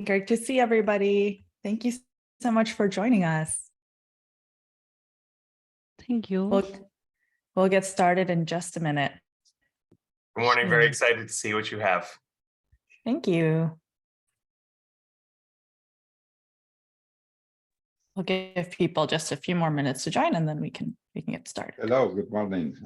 Great to see everybody. Thank you so much for joining us. Thank you. We'll get started in just a minute. Good morning. Very excited to see what you have. Thank you. We'll give people just a few more minutes to join and then we can get started. Hello, good morning.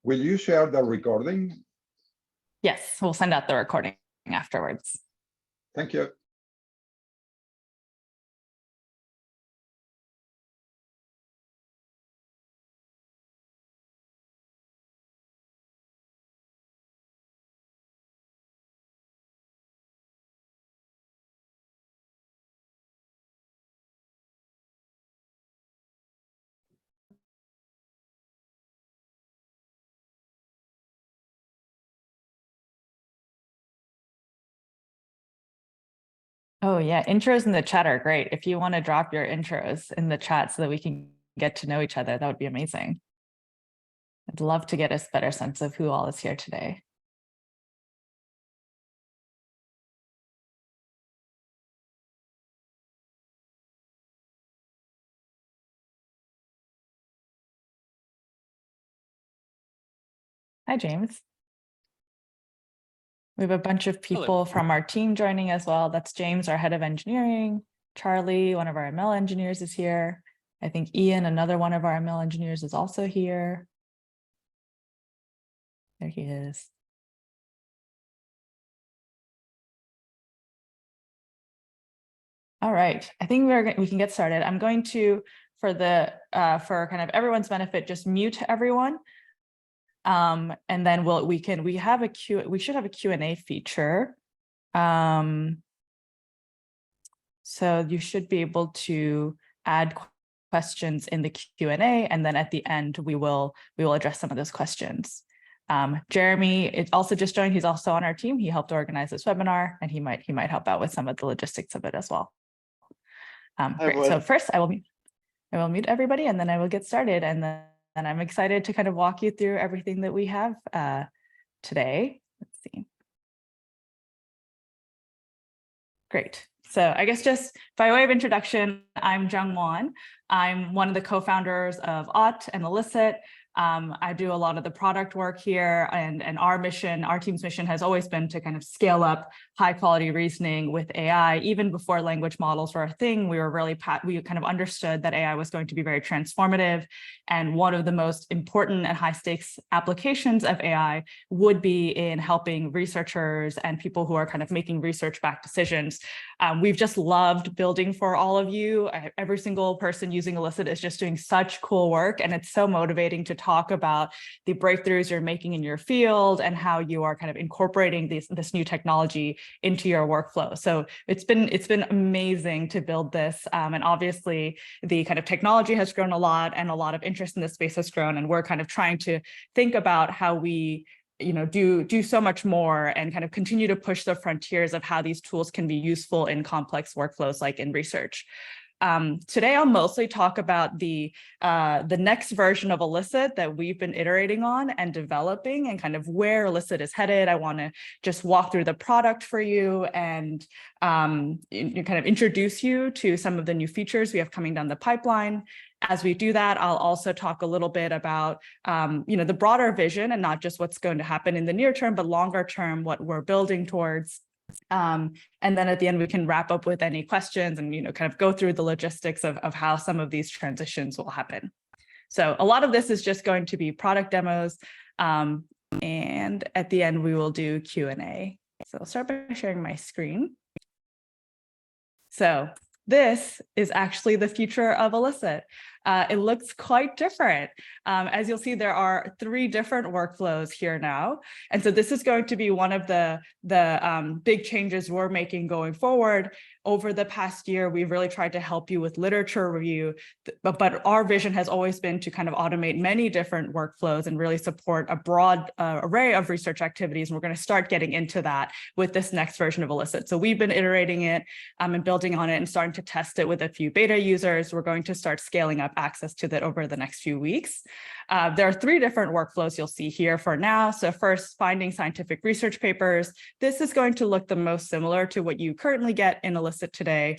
Will you share the recording? Yes, we'll send out the recording afterwards. Thank you. Oh yeah, intros in the chat are great. If you want to drop your intros in the chat so that we can get to know each other, that would be amazing. I'd love to get a better sense of who all is here today. Hi, James. We have a bunch of people from our team joining as well. That's James, our head of engineering. Charlie, one of our ML engineers, is here. I think Ian, another one of our ML engineers, is also here. There he is. All right, I think we can get started. I'm going to, for kind of everyone's benefit, just mute everyone. And then we should have a Q&A feature. So you should be able to add questions in the Q&A, and then at the end we will address some of those questions. Jeremy also just joined. He's also on our team. He helped organize this webinar, and he might help out with some of the logistics of it as well. Great. So first I will mute everybody, and then I will get started, and then I'm excited to kind of walk you through everything that we have today. Let's see. Great. So I guess just by way of introduction, I'm Jung Won. I'm one of the co-founders of Ott and Elicit. I do a lot of the product work here, and our team's mission has always been to kind of scale up high quality reasoning with AI. Even before language models were a thing, we kind of understood that AI was going to be very transformative, and one of the most important and high stakes applications of AI would be in helping researchers and people who are kind of making research-backed decisions. We've just loved building for all of you. Every single person using Elicit is just doing such cool work, and it's so motivating to talk about the breakthroughs you're making in your field and how you are kind of incorporating this new technology into your workflow. So it's been amazing to build this, and obviously the kind of technology has grown a lot, and a lot of interest in this space has grown, and we're kind of trying to think about how we do so much more and kind of continue to push the frontiers of how these tools can be useful in complex workflows like in research. Today, I'll mostly talk about the next version of Elicit that we've been iterating on and developing, and kind of where Elicit is headed. I want to just walk through the product for you and kind of introduce you to some of the new features we have coming down the pipeline. As we do that, I'll also talk a little bit about the broader vision, and not just what's going to happen in the near term, but longer term, what we're building towards. And then at the end, we can wrap up with any questions and kind of go through the logistics of how some of these transitions will happen. So a lot of this is just going to be product demos. And at the end, we will do Q&A. So I'll start by sharing my screen. So this is actually the future of Elicit. It looks quite different. As you'll see, there are 3 different workflows here now. And so this is going to be one of the big changes we're making going forward. over the past year, we've really tried to help you with literature review, but our vision has always been to kind of automate many different workflows and really support a broad array of research activities. And we're going to start getting into that with this next version of Elicit. So we've been iterating it and building on it and starting to test it with a few beta users. We're going to start scaling up access to that over the next few weeks. There are 3 different workflows you'll see here for now. So first, finding scientific research papers. This is going to look the most similar to what you currently get in Elicit today.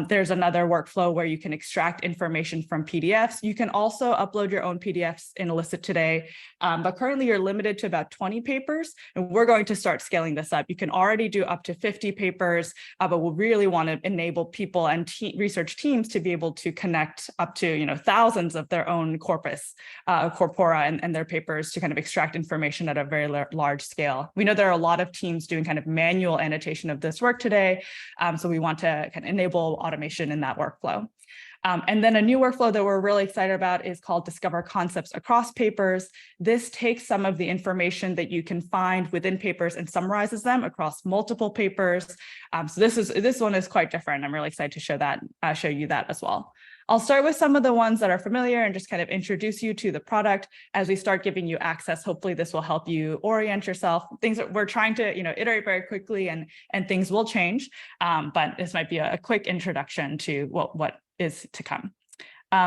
There's another workflow where you can extract information from PDFs. You can also upload your own PDFs in Elicit today, but currently you're limited to about 20 papers, and we're going to start scaling this up. You can already do up to 50 papers, but we'll really want to enable people and research teams to be able to connect up to thousands of their own corpora and their papers to kind of extract information at a very large scale. We know there are a lot of teams doing kind of manual annotation of this work today, so we want to kind of enable automation in that workflow. And then a new workflow that we're really excited about is called Discover Concepts Across Papers. This takes some of the information that you can find within papers and summarizes them across multiple papers. So this one is quite different. I'm really excited to show you that as well. I'll start with some of the ones that are familiar and just kind of introduce you to the product as we start giving you access. Hopefully this will help you orient yourself. Things that we're trying to iterate very quickly and things will change, but this might be a quick introduction to what is to come.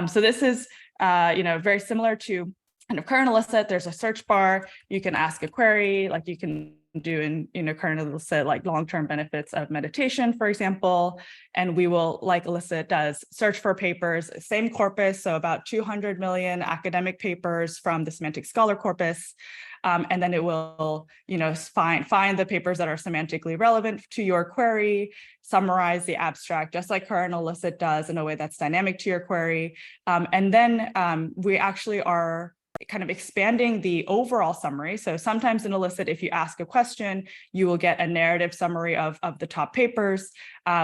So this is very similar to kind of current Elicit. There's a search bar. You can ask a query like you can do in current Elicit, like long-term benefits of meditation, for example. And we will, like Elicit does, search for papers, same corpus, so about 200 million academic papers from the semantic scholar corpus. And then it will find the papers that are semantically relevant to your query, summarize the abstract, just like current Elicit does in a way that's dynamic to your query. And then we actually are kind of expanding the overall summary. So sometimes in Elicit, if you ask a question, you will get a narrative summary of the top papers.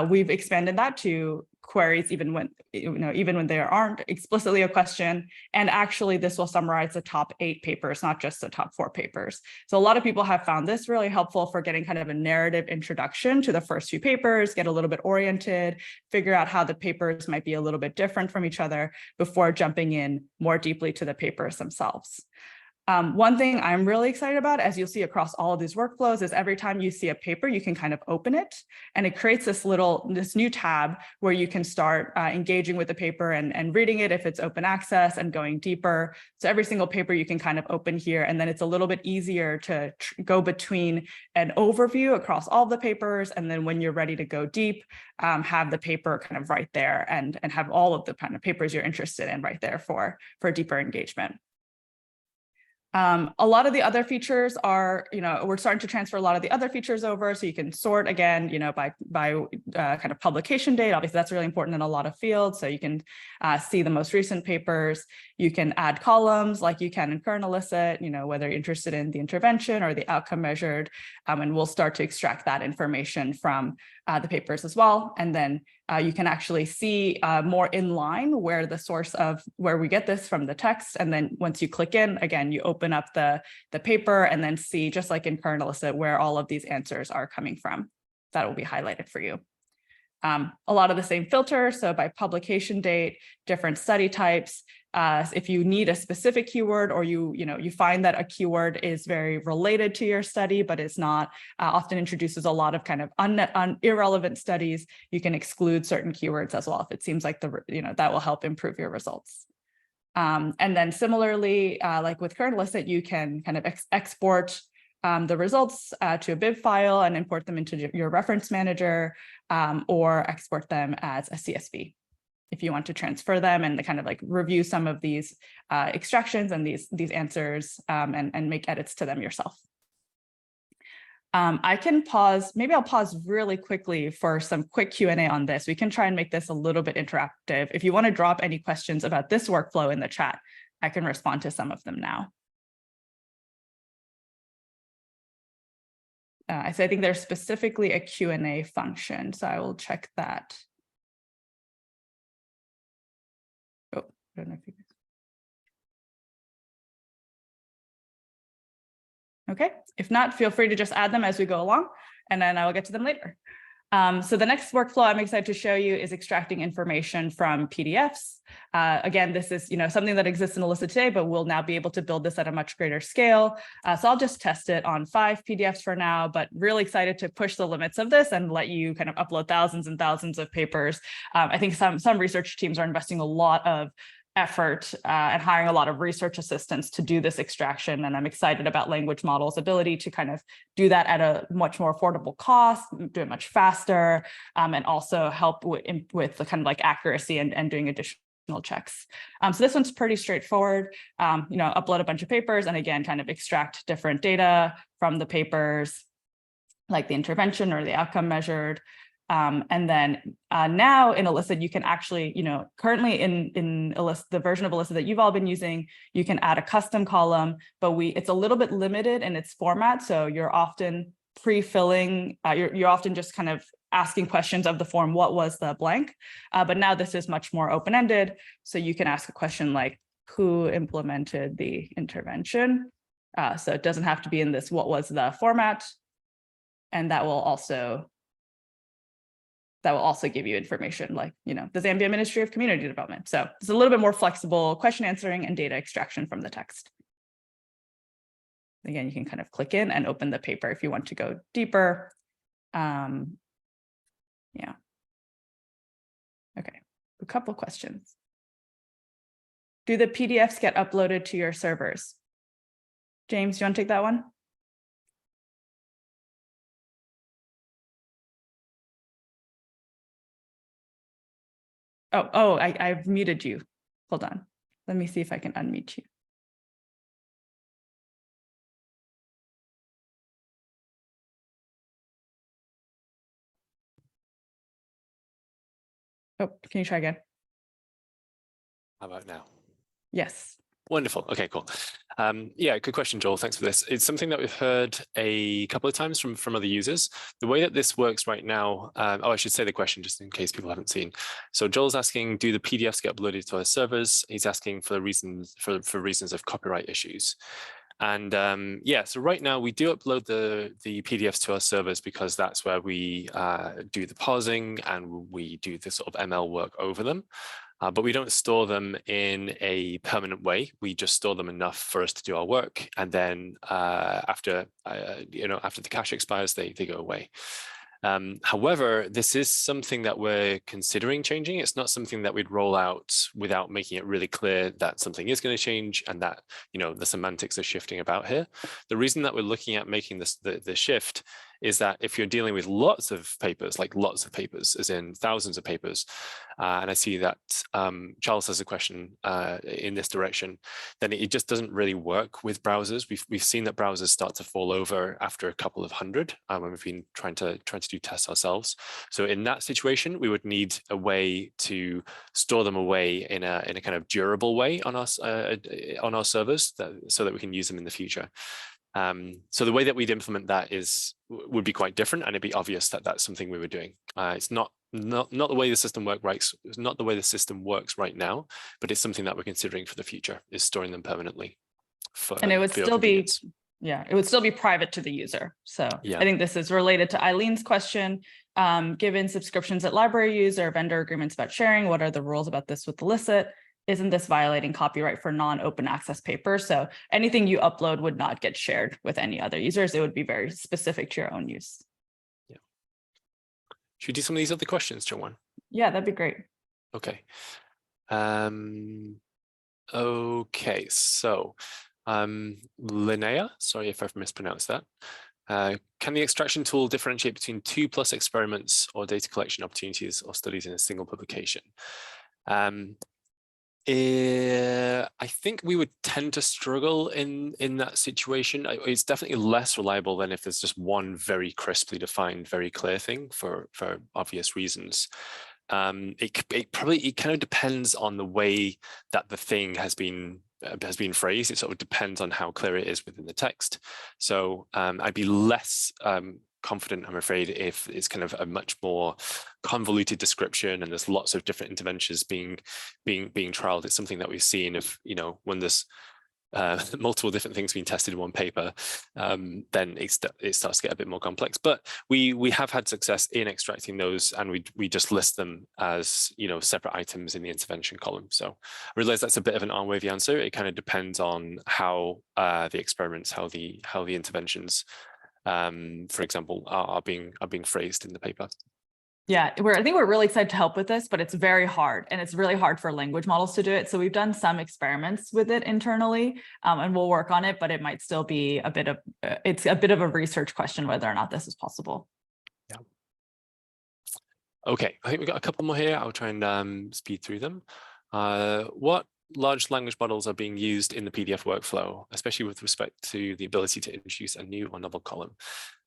We've expanded that to queries even when there aren't explicitly a question. And actually, this will summarize the top 8 papers, not just the top 4 papers. So a lot of people have found this really helpful for getting kind of a narrative introduction to the first few papers, get a little bit oriented, figure out how the papers might be a little bit different from each other before jumping in more deeply to the papers themselves. One thing I'm really excited about, as you'll see across all of these workflows, is every time you see a paper, you can kind of open it, and it creates this new tab where you can start engaging with the paper and reading it if it's open access and going deeper. So every single paper you can kind of open here, and then it's a little bit easier to go between an overview across all of the papers, and then when you're ready to go deep, have the paper kind of right there and have all of the kind of papers you're interested in right there for deeper engagement. A lot of the other features are, we're starting to transfer a lot of the other features over, so you can sort again, by kind of publication date. Obviously, that's really important in a lot of fields. So you can see the most recent papers. You can add columns like you can in current Elicit, whether you're interested in the intervention or the outcome measured, and we'll start to extract that information from the papers as well. And then you can actually see more in line where the source of where we get this from the text. And then once you click in, again, you open up the paper and then see, just like in current Elicit, where all of these answers are coming from. That will be highlighted for you. A lot of the same filters. So by publication date, different study types. If you need a specific keyword, or you find that a keyword is very related to your study, but it's not, often introduces a lot of kind of irrelevant studies, you can exclude certain keywords as well if it seems like that will help improve your results. And then similarly, like with current Elicit, you can kind of export the results to a BIB file and import them into your reference manager, or export them as a CSV if you want to transfer them and kind of like review some of these extractions and these answers, and make edits to them yourself. I can pause, maybe I'll pause really quickly for some quick Q&A on this. We can try and make this a little bit interactive. If you want to drop any questions about this workflow in the chat, I can respond to some of them now. I think there's specifically a Q&A function, so I will check that. Oh, I don't know if you... Okay, if not, feel free to just add them as we go along, and then I will get to them later. So the next workflow I'm excited to show you is extracting information from PDFs. Again, this is something that exists in Elicit today, but we'll now be able to build this at a much greater scale. So I'll just test it on 5 PDFs for now, but really excited to push the limits of this and let you kind of upload thousands and thousands of papers. I think some research teams are investing a lot of effort and hiring a lot of research assistants to do this extraction. And I'm excited about language models' ability to kind of do that at a much more affordable cost, do it much faster, and also help with the kind of like accuracy and doing additional checks. So this one's pretty straightforward. Upload a bunch of papers and again, kind of extract different data from the papers, like the intervention or the outcome measured. And then now in Elicit, you can actually, currently in Elicit, the version of Elicit that you've all been using, you can add a custom column, but it's a little bit limited in its format. So you're often pre-filling, you're often just kind of asking questions of the form, what was the blank? But now this is much more open-ended. So you can ask a question like, who implemented the intervention? So it doesn't have to be in this, what was the format? And that will also give you information like, the Zambia Ministry of Community Development. So it's a little bit more flexible question answering and data extraction from the text. Again, you can kind of click in and open the paper if you want to go deeper. Yeah. Okay, a couple of questions. Do the PDFs get uploaded to your servers? James, you want to take that one? Oh, I've muted you. Hold on. Let me see if I can unmute you. Oh, can you try again? How about now? Yes. Wonderful. Okay, cool. Yeah, good question, Joel. Thanks for this. It's something that we've heard a couple of times from other users. The way that this works right now, I should say the question just in case people haven't seen. So Joel's asking, do the PDFs get uploaded to our servers? He's asking for reasons of copyright issues. And yeah, so right now we do upload the PDFs to our servers because that's where we do the parsing and we do the sort of ML work over them. But we don't store them in a permanent way. We just store them enough for us to do our work, and then after the cache expires, they go away. However, this is something that we're considering changing. It's not something that we'd roll out without making it really clear that something is going to change and that the semantics are shifting about here. The reason that we're looking at making this the shift is that if you're dealing with lots of papers, like lots of papers, as in thousands of papers, and I see that Charles has a question in this direction, then it just doesn't really work with browsers. We've seen that browsers start to fall over after a couple of hundred when we've been trying to do tests ourselves. So in that situation, we would need a way to store them away in a kind of durable way on our servers, so that we can use them in the future. So the way that we'd implement that would be quite different, and it'd be obvious that that's something we were doing. It's not the way the system works. It's not the way the system works right now, but it's something that we're considering for the future, is storing them permanently. And it would still be, it would still be private to the user. So yeah. I think this is related to Eileen's question. Given subscriptions that library use or vendor agreements about sharing, what are the rules about this with Elicit? Isn't this violating copyright for non-open access papers? So anything you upload would not get shared with any other users. It would be very specific to your own use. Yeah. Should we do some of these other questions, Joanne? Yeah, that'd be great. Okay. Okay, so Linnea, sorry if I've mispronounced that. Can the extraction tool differentiate between 2+ experiments or data collection opportunities or studies in a single publication? I think we would tend to struggle in that situation. It's definitely less reliable than if there's just one very crisply defined, very clear thing for obvious reasons. It kind of depends on the way that the thing has been phrased. It sort of depends on how clear it is within the text. So I'd be less confident, I'm afraid, if it's kind of a much more convoluted description and there's lots of different interventions being trialed. It's something that we've seen when there's multiple different things being tested in one paper, then it starts to get a bit more complex. But we have had success in extracting those, and we just list them as, you know, separate items in the intervention column. So I realize that's a bit of an arm-wavy answer. It kind of depends on how the experiments, how the interventions, for example, are being phrased in the paper. Yeah, I think we're really excited to help with this, but it's very hard, and it's really hard for language models to do it. So we've done some experiments with it internally, and we'll work on it, but it might still be it's a bit of a research question whether or not this is possible. Yeah. Okay, I think we've got a couple more here. I'll try and speed through them. What large language models are being used in the PDF workflow, especially with respect to the ability to introduce a new or novel column?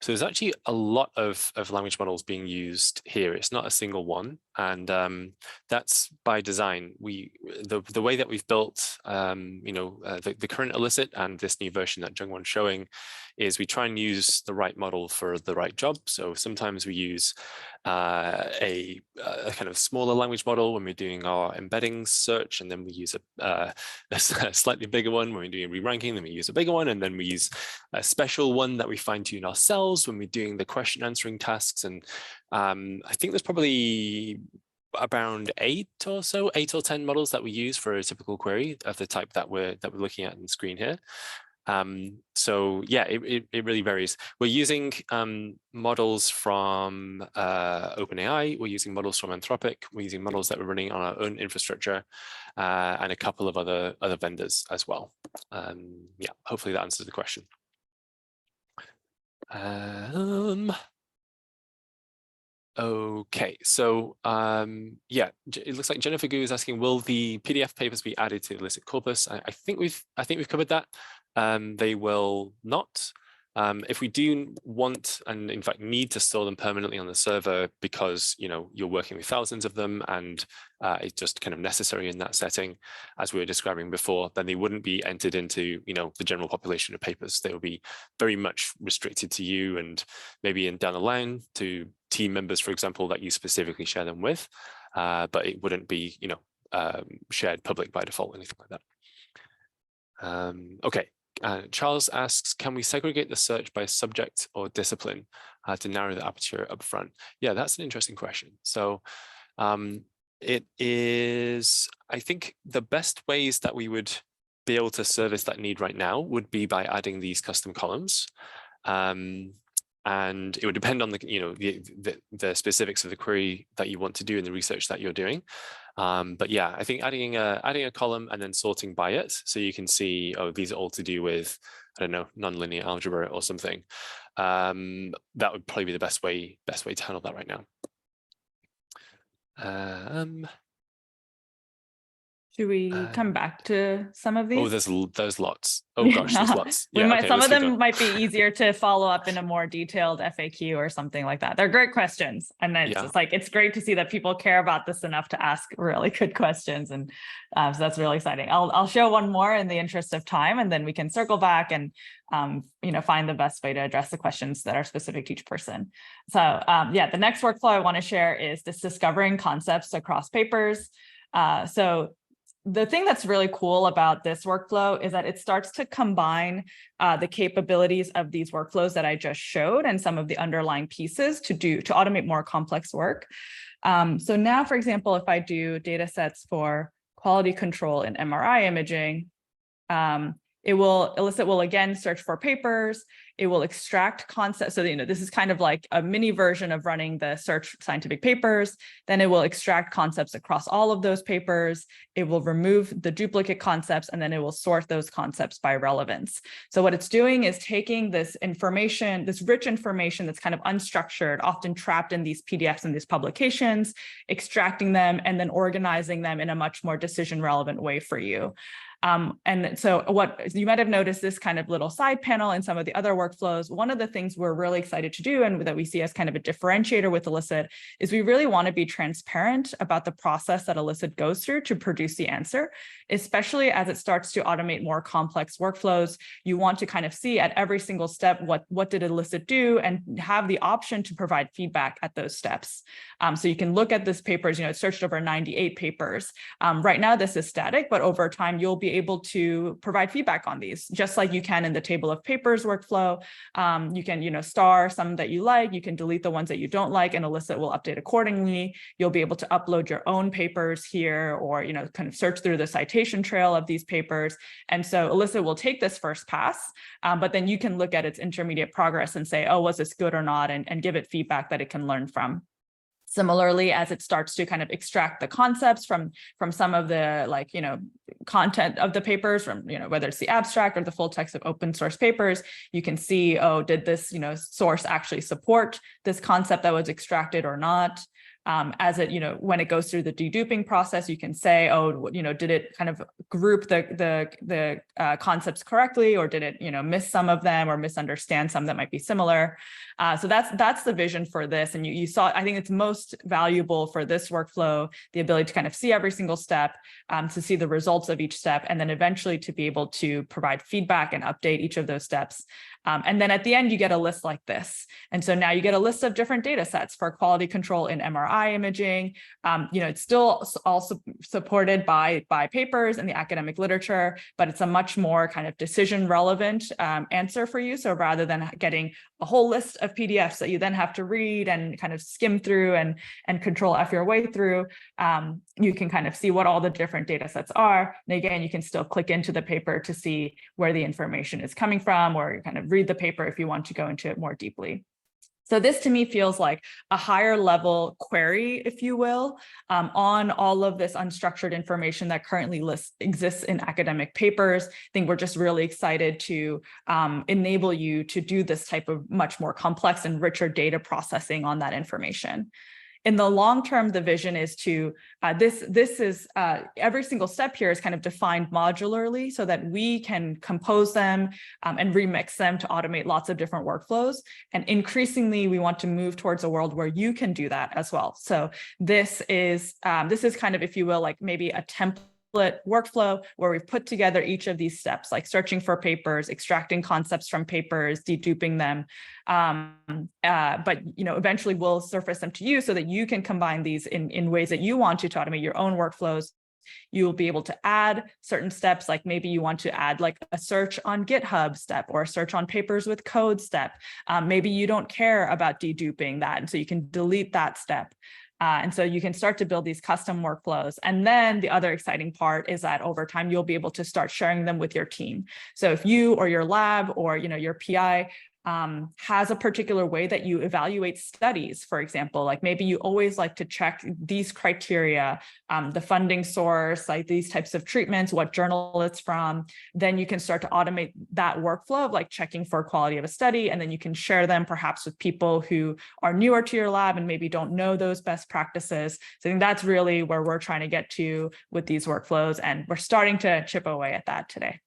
So there's actually a lot of language models being used here. It's not a single one, and that's by design. The way that we've built, you know, the current Elicit and this new version that Jungwon's showing is we try and use the right model for the right job. So sometimes we use a kind of smaller language model when we're doing our embeddings search, and then we use a slightly bigger one when we're doing re-ranking, then we use a bigger one, and then we use a special one that we fine-tune ourselves when we're doing the question answering tasks. And I think there's probably around 8 or 10 models that we use for a typical query of the type that we're looking at on the screen here. So yeah, it really varies. We're using models from OpenAI, we're using models from Anthropic, we're using models that we're running on our own infrastructure, and a couple of other vendors as well. Yeah, hopefully that answers the question. Okay, so yeah, it looks like Jennifer Gu is asking, will the PDF papers be added to the Elicit corpus? I think we've covered that. They will not. If we do want, and in fact need to store them permanently on the server because, you know, you're working with thousands of them and it's just kind of necessary in that setting, as we were describing before, then they wouldn't be entered into, you know, the general population of papers. They will be very much restricted to you, and maybe down the line to team members, for example, that you specifically share them with, but it wouldn't be, you know, shared public by default, anything like that. Okay. Charles asks, can we segregate the search by subject or discipline to narrow the aperture up front? Yeah, that's an interesting question. So it is, I think the best ways that we would be able to service that need right now would be by adding these custom columns. And it would depend on the, you know, the specifics of the query that you want to do in the research that you're doing. But yeah, I think adding a column and then sorting by it, so you can see, oh, these are all to do with, I don't know, nonlinear algebra or something. That would probably be the best way to handle that right now. Should we come back to some of these? Oh, there's lots. Oh gosh, there's lots. Yeah, okay, some of them might be easier to follow up in a more detailed FAQ or something like that. They're great questions, and then it's just like, it's great to see that people care about this enough to ask really good questions, and so that's really exciting. I'll show one more in the interest of time, and then we can circle back and you know, find the best way to address the questions that are specific to each person. So yeah, the next workflow I want to share is this discovering concepts across papers. So the thing that's really cool about this workflow is that it starts to combine the capabilities of these workflows that I just showed and some of the underlying pieces to automate more complex work. So now, for example, if I do data sets for quality control in MRI imaging, Elicit will again search for papers. It will extract concepts. So, you know, this is kind of like a mini version of running the search scientific papers. Then it will extract concepts across all of those papers. It will remove the duplicate concepts, and then it will sort those concepts by relevance. So what it's doing is taking this information, this rich information that's kind of unstructured, often trapped in these PDFs and these publications, extracting them, and then organizing them in a much more decision relevant way for you. And so what you might have noticed, this kind of little side panel in some of the other workflows, one of the things we're really excited to do, and that we see as kind of a differentiator with Elicit, is we really want to be transparent about the process that Elicit goes through to produce the answer, especially as it starts to automate more complex workflows. You want to kind of see at every single step, what did Elicit do, and have the option to provide feedback at those steps. So you can look at this papers, you know, it's searched over 98 papers. Right now, this is static, but over time, you'll be able to provide feedback on these, just like you can in the table of papers workflow. You can, star some that you like, you can delete the ones that you don't like, and Elicit will update accordingly. You'll be able to upload your own papers here, or, kind of search through the citation trail of these papers. And so Elicit will take this first pass, but then you can look at its intermediate progress and say, oh, was this good or not, and give it feedback that it can learn from. Similarly, as it starts to kind of extract the concepts from some of the content of the papers, from whether it's the abstract or the full text of open source papers, you can see, oh, did this source actually support this concept that was extracted or not? As it, when it goes through the deduping process, you can say, oh, did it kind of group the concepts correctly, or did it, miss some of them or misunderstand some that might be similar? So that's the vision for this. And you saw, I think it's most valuable for this workflow, the ability to kind of see every single step, to see the results of each step, and then eventually to be able to provide feedback and update each of those steps. And then at the end, you get a list like this. And so now you get a list of different data sets for quality control in MRI imaging. It's still also supported by papers in the academic literature, but it's a much more kind of decision relevant answer for you. So rather than getting a whole list of PDFs that you then have to read and kind of skim through and control F your way through, you can kind of see what all the different data sets are. And again, you can still click into the paper to see where the information is coming from, or kind of read the paper if you want to go into it more deeply. So this to me feels like a higher level query, if you will, on all of this unstructured information that currently exists in academic papers. I think we're just really excited to enable you to do this type of much more complex and richer data processing on that information. In the long term, the vision is to, every single step here is kind of defined modularly so that we can compose them and remix them to automate lots of different workflows. And increasingly, we want to move towards a world where you can do that as well. So this is kind of, if you will, like maybe a template workflow where we've put together each of these steps, like searching for papers, extracting concepts from papers, deduping them. But eventually we'll surface them to you so that you can combine these in ways that you want to automate your own workflows. You'll be able to add certain steps, like maybe you want to add like a search on GitHub step or a search on papers with code step. Maybe you don't care about deduping that, and so you can delete that step. And so you can start to build these custom workflows. And then the other exciting part is that over time, you'll be able to start sharing them with your team. So if you or your lab or your PI has a particular way that you evaluate studies, for example, like maybe you always like to check these criteria, the funding source, like these types of treatments, what journal it's from, then you can start to automate that workflow of like checking for quality of a study. And then you can share them perhaps with people who are newer to your lab and maybe don't know those best practices. So I think that's really where we're trying to get to with these workflows. And we're starting to chip away at that today.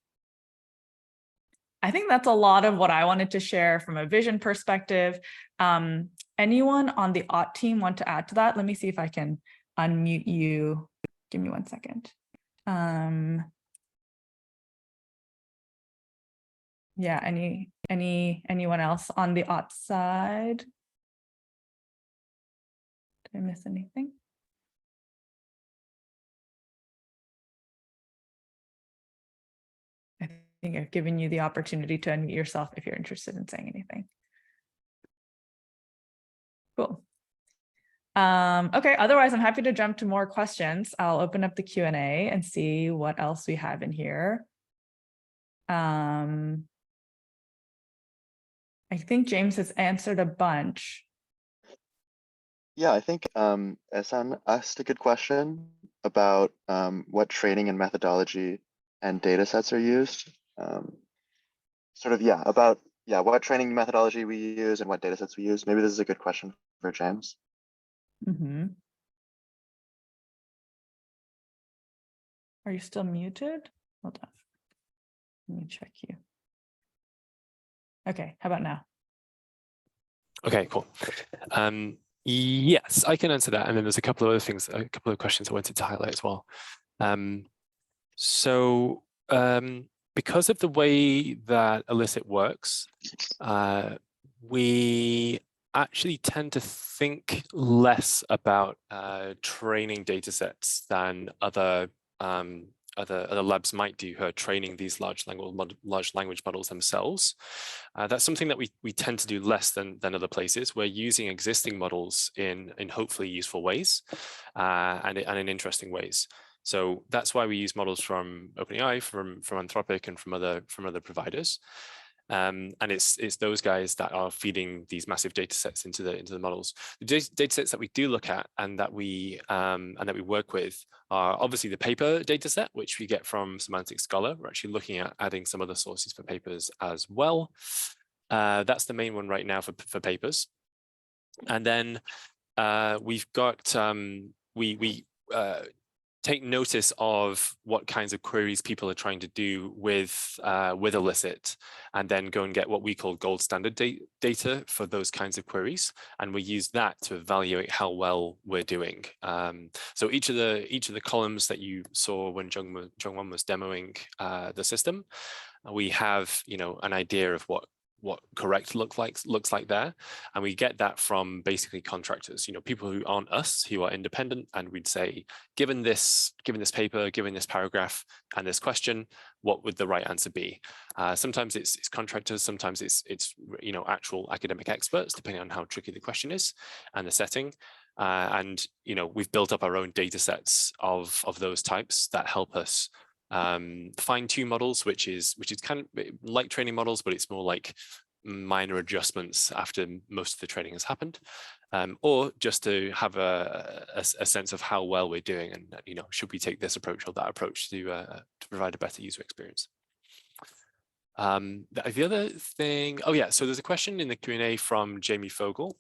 I think that's a lot of what I wanted to share from a vision perspective. Anyone on the OT team want to add to that? Let me see if I can unmute you. Give me 1 second. Yeah, anyone else on the OT side? Did I miss anything? I think I've given you the opportunity to unmute yourself if you're interested in saying anything. Cool. Okay, otherwise I'm happy to jump to more questions. I'll open up the Q&A and see what else we have in here. I think James has answered a bunch. Yeah, I think Ehsan asked a good question about what training and methodology and data sets are used. About what training methodology we use and what data sets we use. Maybe this is a good question for James. Mm-hmm. Are you still muted? Hold on. Let me check you. Okay, how about now? Okay, cool. Yes, I can answer that. And then there's a couple of other things, a couple of questions I wanted to highlight as well. Because of the way that Elicit works, we actually tend to think less about training data sets than other other labs might do who are training these large language models themselves. That's something that we tend to do less than other places. We're using existing models in hopefully useful ways and in interesting ways. So that's why we use models from OpenAI, from Anthropic, and from other providers. And it's those guys that are feeding these massive data sets into the models. The data sets that we do look at and that we work with are obviously the paper data set, which we get from Semantic Scholar. We're actually looking at adding some other sources for papers as well. That's the main one right now for papers. And then we've got we take notice of what kinds of queries people are trying to do with Elicit, and then go and get what we call gold standard data for those kinds of queries, and we use that to evaluate how well we're doing. So each of the columns that you saw when Jungwon was demoing the system, we have an idea of what correct looks like there, and we get that from basically contractors, people who aren't us, who are independent, and we'd say, given this paper, given this paragraph and this question, what would the right answer be? Sometimes it's contractors, sometimes it's actual academic experts, depending on how tricky the question is and the setting. And we've built up our own data sets of those types that help us fine-tune models, which is kind of like training models, but it's more like minor adjustments after most of the training has happened, or just to have a sense of how well we're doing, and should we take this approach or that approach to provide a better user experience. The other thing, so there's a question in the Q&A from Jamie Fogel,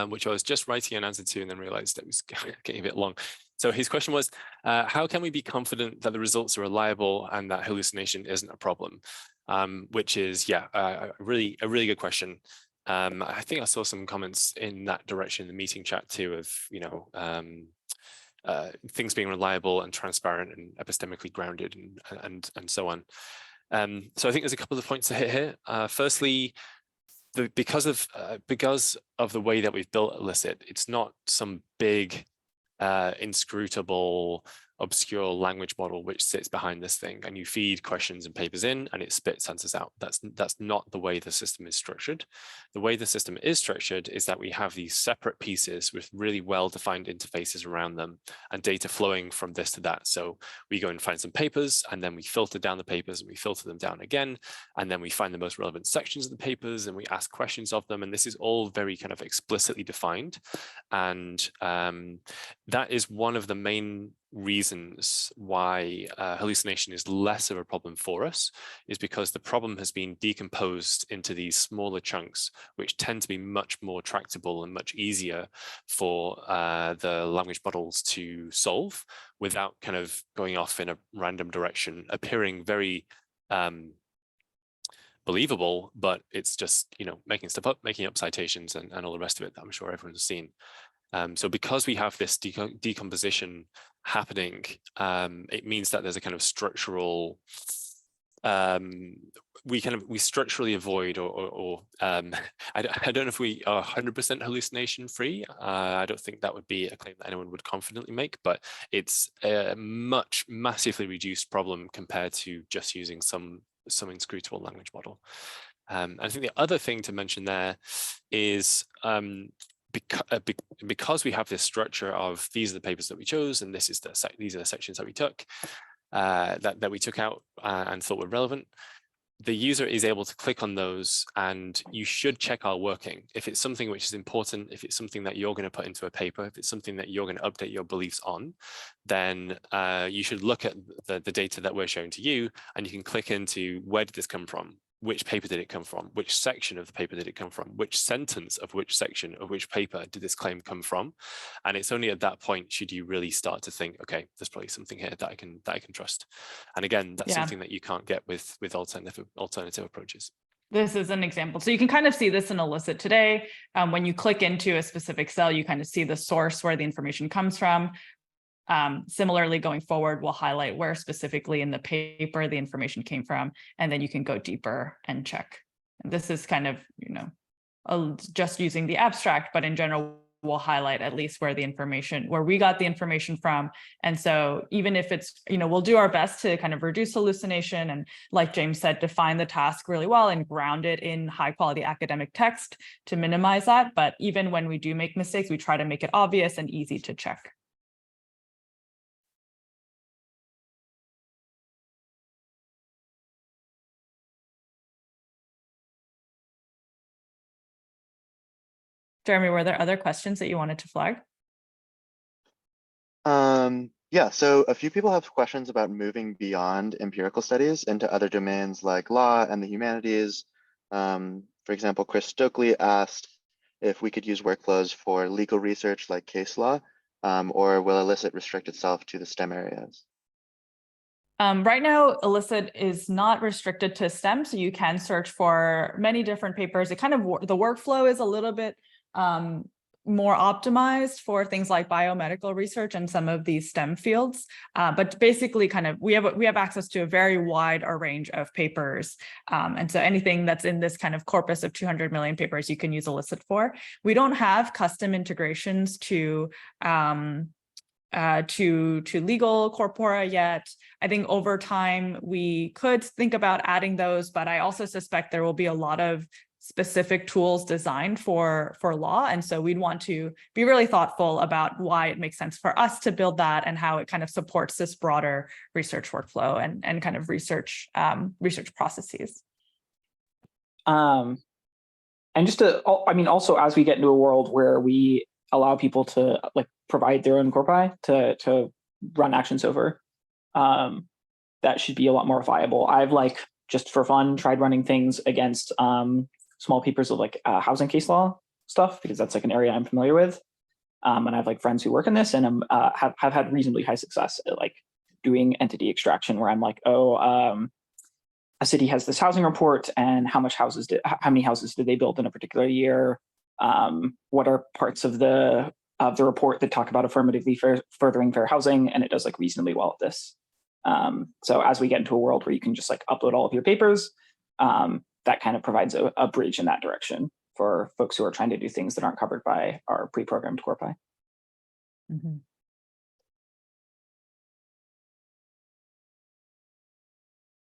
which I was just writing an answer to and then realized it was getting a bit long. So his question was, how can we be confident that the results are reliable and that hallucination isn't a problem? Which is, a really good question. I think I saw some comments in that direction in the meeting chat too, of things being reliable and transparent and epistemically grounded and so on. So I think there's a couple of points to hit here. Firstly, because of the way that we've built Elicit, it's not some big inscrutable, obscure language model which sits behind this thing, and you feed questions and papers in and it spits answers out. That's not the way the system is structured. The way the system is structured is that we have these separate pieces with really well-defined interfaces around them and data flowing from this to that. So we go and find some papers, and then we filter down the papers, and we filter them down again, and then we find the most relevant sections of the papers and we ask questions of them, and this is all very kind of explicitly defined. And that is one of the main reasons why hallucination is less of a problem for us, is because the problem has been decomposed into these smaller chunks, which tend to be much more tractable and much easier for the language models to solve without kind of going off in a random direction, appearing very believable, but it's just making stuff up, making up citations and all the rest of it that I'm sure everyone's seen. So because we have this decomposition happening, it means that there's a kind of structural, we structurally avoid, or I don't know if we are 100% hallucination free. I don't think that would be a claim that anyone would confidently make, but it's a massively reduced problem compared to just using some inscrutable language model. I think the other thing to mention there is because we have this structure of these are the papers that we chose, and these are the sections that we took that we took out and thought were relevant, the user is able to click on those, and you should check our working. If it's something which is important, if it's something that you're going to put into a paper, if it's something that you're going to update your beliefs on, then you should look at the data that we're showing to you, and you can click into, where did this come from? Which paper did it come from? Which section of the paper did it come from? Which sentence of which section of which paper did this claim come from? And it's only at that point should you really start to think, okay, there's probably something here that I can trust. And again, that's something that you can't get with alternative approaches. This is an example. So you can kind of see this in Elicit today. When you click into a specific cell, you kind of see the source where the information comes from. Similarly, going forward, we'll highlight where specifically in the paper the information came from, and then you can go deeper and check. And this is kind of, just using the abstract, but in general, we'll highlight at least where we got the information from. And so even if it's, we'll do our best to kind of reduce hallucination and, like James said, define the task really well and ground it in high quality academic text to minimize that. But even when we do make mistakes, we try to make it obvious and easy to check. Jeremy, were there other questions that you wanted to flag? Yeah, so a few people have questions about moving beyond empirical studies into other domains like law and the humanities. For example, Chris Stokely asked if we could use workflows for legal research like case law, or will Elicit restrict itself to the STEM areas? Right now, Elicit is not restricted to STEM, so you can search for many different papers. It kind of, the workflow is a little bit more optimized for things like biomedical research and some of these STEM fields. But basically kind of, we have access to a very wide range of papers. And so anything that's in this kind of corpus of 200 million papers, you can use Elicit for. We don't have custom integrations to legal corpora yet. I think over time we could think about adding those, but I also suspect there will be a lot of specific tools designed for law. And so we'd want to be really thoughtful about why it makes sense for us to build that and how it kind of supports this broader research workflow and kind of research processes. And just to, I mean, also as we get into a world where we allow people to like provide their own corpi to run actions over, that should be a lot more viable. I've just for fun tried running things against small papers of housing case law stuff, because that's an area I'm familiar with. And I have friends who work in this, and have had reasonably high success at doing entity extraction, where I'm a city has this housing report, and how many houses did they build in a particular year? What are parts of the report that talk about affirmatively furthering fair housing? And it does reasonably well at this. So as we get into a world where you can just upload all of your papers, that kind of provides a bridge in that direction for folks who are trying to do things that aren't covered by our pre-programmed corpi. Mm-hmm.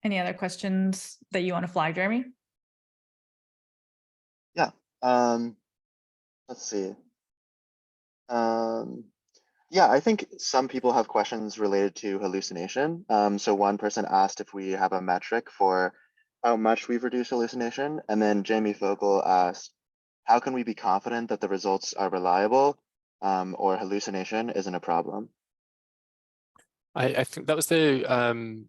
Any other questions that you want to flag, Jeremy? Yeah. Let's see. Yeah, I think some people have questions related to hallucination. So one person asked if we have a metric for how much we've reduced hallucination. And then Jamie Fogel asked, how can we be confident that the results are reliable, or hallucination isn't a problem? I think that was the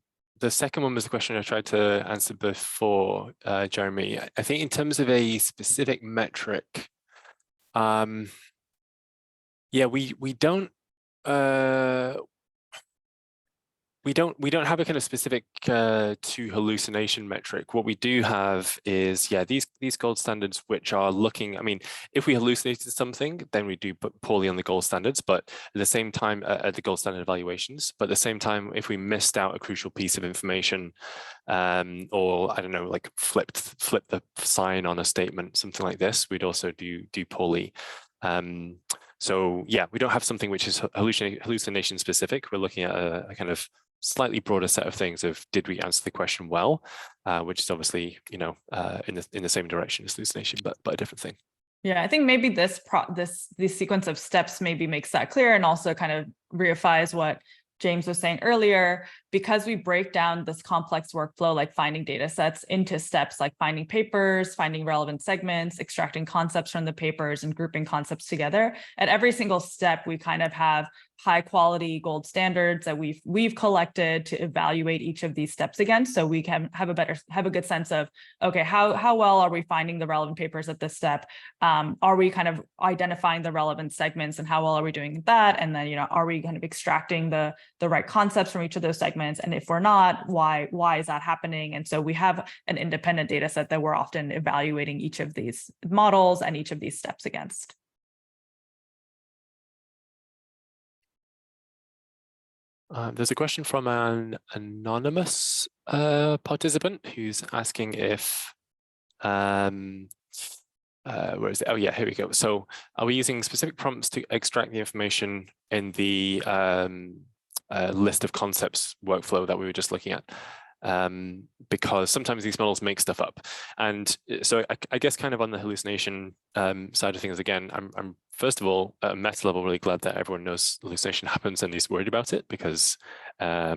second one was the question I tried to answer before, Jeremy. I think in terms of a specific metric, yeah, we don't have a kind of specific to hallucination metric. What we do have is, yeah, these gold standards, which are looking, I mean, if we hallucinated something, then we do poorly on the gold standards, but at the same time, at the gold standard evaluations, but at the same time, if we missed out a crucial piece of information, or I don't know, flip the sign on a statement, something like this, we'd also do poorly. So yeah, we don't have something which is hallucination specific. We're looking at a kind of slightly broader set of things of, did we answer the question well, which is obviously, in the same direction as hallucination, but a different thing. Yeah, I think maybe this sequence of steps maybe makes that clear, and also kind of reifies what James was saying earlier, because we break down this complex workflow, like finding data sets, into steps like finding papers, finding relevant segments, extracting concepts from the papers, and grouping concepts together. At every single step, we kind of have high quality gold standards that we've collected to evaluate each of these steps against, so we can have a good sense of, okay, how well are we finding the relevant papers at this step? Are we kind of identifying the relevant segments, and how well are we doing that? And then, are we kind of extracting the right concepts from each of those segments? And if we're not, why is that happening? And so we have an independent data set that we're often evaluating each of these models and each of these steps against. There's a question from an anonymous participant who's asking if where is it? Oh yeah, here we go. So are we using specific prompts to extract the information in the list of concepts workflow that we were just looking at? Because sometimes these models make stuff up. And so I guess kind of on the hallucination side of things, again, I'm first of all, at a meta level, really glad that everyone knows hallucination happens and is worried about it, because yeah,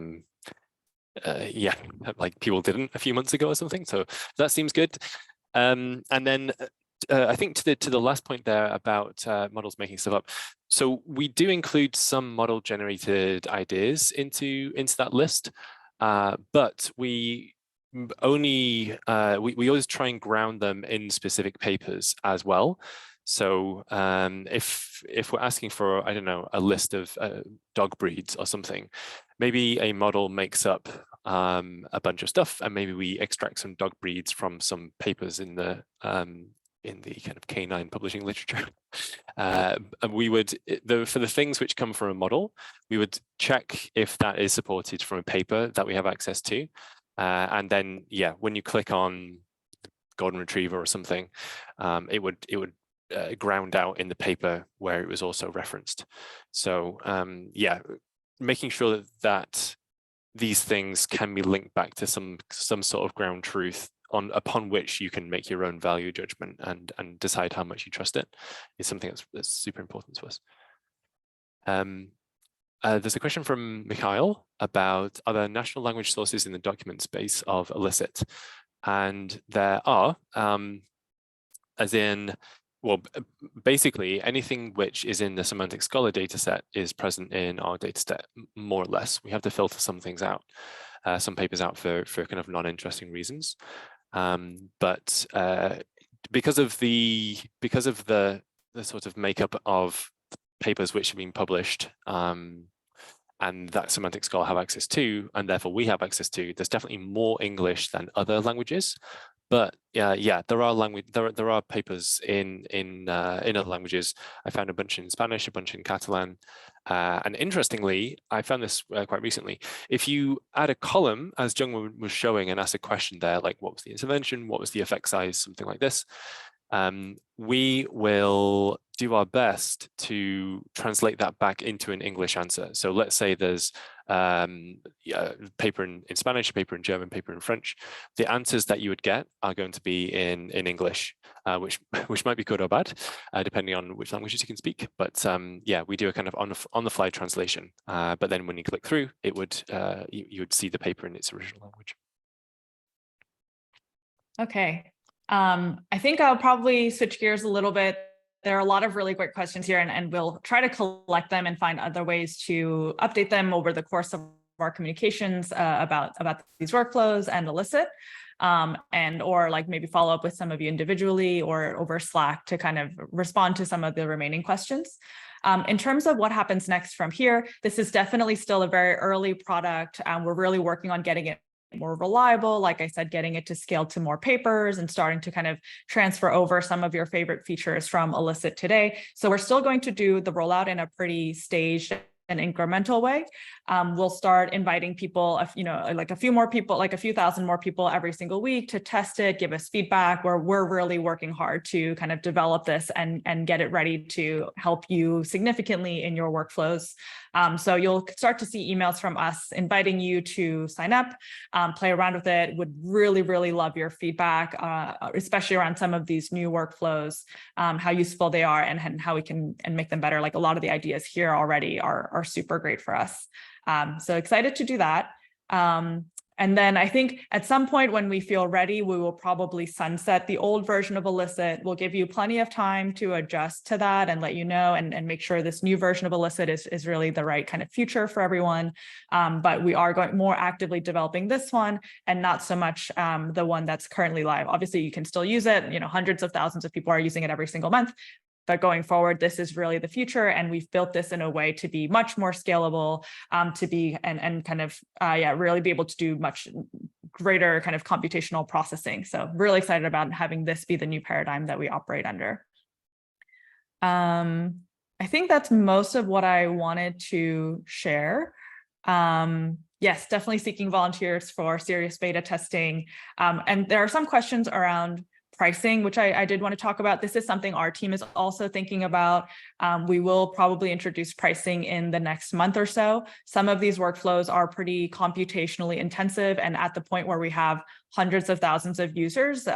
like people didn't a few months ago or something. So that seems good. And then I think to the last point there about models making stuff up. So we do include some model generated ideas into that list, but we only we always try and ground them in specific papers as well. So if we're asking for, I don't know, a list of dog breeds or something, maybe a model makes up a bunch of stuff, and maybe we extract some dog breeds from some papers in the kind of canine publishing literature. And we would, for the things which come from a model, we would check if that is supported from a paper that we have access to. And then, yeah, when you click on Golden Retriever or something, it would ground out in the paper where it was also referenced. So yeah, making sure that these things can be linked back to some sort of ground truth upon which you can make your own value judgment and decide how much you trust it is something that's super important to us. There's a question from Mikhail about, are there national language sources in the document space of Elicit? And there are, as in, well, basically anything which is in the Semantic Scholar dataset is present in our dataset, more or less. We have to filter some things out, some papers out for kind of non-interesting reasons. But because of the sort of makeup of papers which have been published, and that Semantic Scholar have access to, and therefore we have access to, there's definitely more English than other languages. But yeah, there are papers in other languages. I found a bunch in Spanish, a bunch in Catalan, and interestingly, I found this quite recently. If you add a column, as Jung was showing, and ask a question there, like what was the intervention, what was the effect size, something like this, we will do our best to translate that back into an English answer. So let's say there's paper in Spanish, paper in German, paper in French. The answers that you would get are going to be in English, which might be good or bad, depending on which languages you can speak. But yeah, we do a kind of on the fly translation. But then when you click through, it would you would see the paper in its original language. Okay. I think I'll probably switch gears a little bit. There are a lot of really great questions here, and we'll try to collect them and find other ways to update them over the course of our communications about these workflows and Elicit, and or like maybe follow up with some of you individually or over Slack to kind of respond to some of the remaining questions. In terms of what happens next from here, this is definitely still a very early product. We're really working on getting it more reliable, like I said, getting it to scale to more papers and starting to kind of transfer over some of your favorite features from Elicit today. So we're still going to do the rollout in a pretty staged and incremental way. We'll start inviting people, like a few more people, like a few thousand more people every single week to test it, give us feedback, where we're really working hard to kind of develop this and get it ready to help you significantly in your workflows. So you'll start to see emails from us inviting you to sign up, play around with it. Would really, really love your feedback, especially around some of these new workflows, how useful they are and how we can make them better. Like a lot of the ideas here already are super great for us. So excited to do that. And then I think at some point when we feel ready, we will probably sunset the old version of Elicit. We'll give you plenty of time to adjust to that and let you know and make sure this new version of Elicit is really the right kind of future for everyone. But we are going more actively developing this one and not so much the one that's currently live. Obviously, you can still use it. Hundreds of thousands of people are using it every single month. But going forward, this is really the future, and we've built this in a way to be much more scalable, to be and kind of really be able to do much greater kind of computational processing. So really excited about having this be the new paradigm that we operate under. I think that's most of what I wanted to share. Yes, definitely seeking volunteers for serious beta testing, and there are some questions around pricing, which I did want to talk about. This is something our team is also thinking about. We will probably introduce pricing in the next month or so. Some of these workflows are pretty computationally intensive, and at the point where we have hundreds of thousands of users,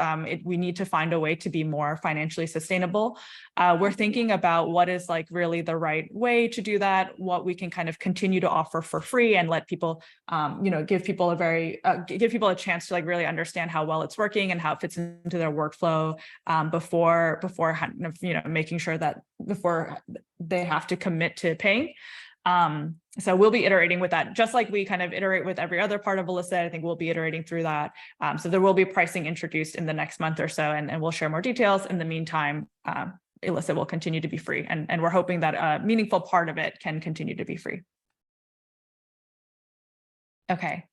we need to find a way to be more financially sustainable. We're thinking about what is like really the right way to do that, what we can kind of continue to offer for free and let people, give people a chance to like really understand how well it's working and how it fits into their workflow before making sure that before they have to commit to paying. So we'll be iterating with that, just like we kind of iterate with every other part of Elicit. I think we'll be iterating through that. So there will be pricing introduced in the next month or so, and we'll share more details. In the meantime, Elicit will continue to be free, and we're hoping that a meaningful part of it can continue to be free. Okay.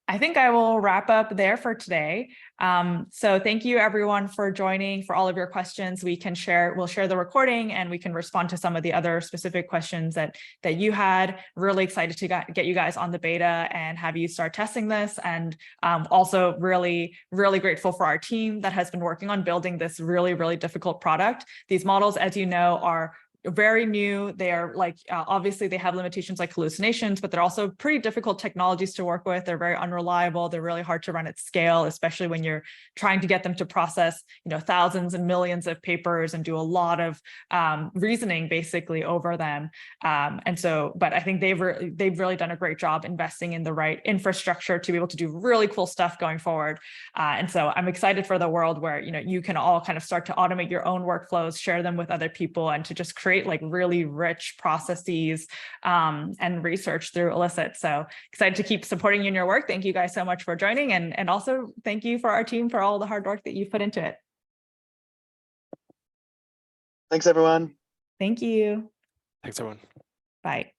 I think I will wrap up there for today. So thank you everyone for joining, for all of your questions. We'll share the recording and we can respond to some of the other specific questions that you had. Really excited to get you guys on the beta and have you start testing this. And also really, really grateful for our team that has been working on building this really, really difficult product. These models, as you know, are very new. They are like, obviously they have limitations like hallucinations, but they're also pretty difficult technologies to work with. They're very unreliable. They're really hard to run at scale, especially when you're trying to get them to process, thousands and millions of papers and do a lot of reasoning basically over them. But I think they've really done a great job investing in the right infrastructure to be able to do really cool stuff going forward. And so I'm excited for the world where, you can all kind of start to automate your own workflows, share them with other people, and to just create like really rich processes and research through Elicit. So excited to keep supporting you in your work. Thank you guys so much for joining. And also thank you for our team for all the hard work that you've put into it. Thanks, everyone. Thank you. Thanks, everyone. Bye.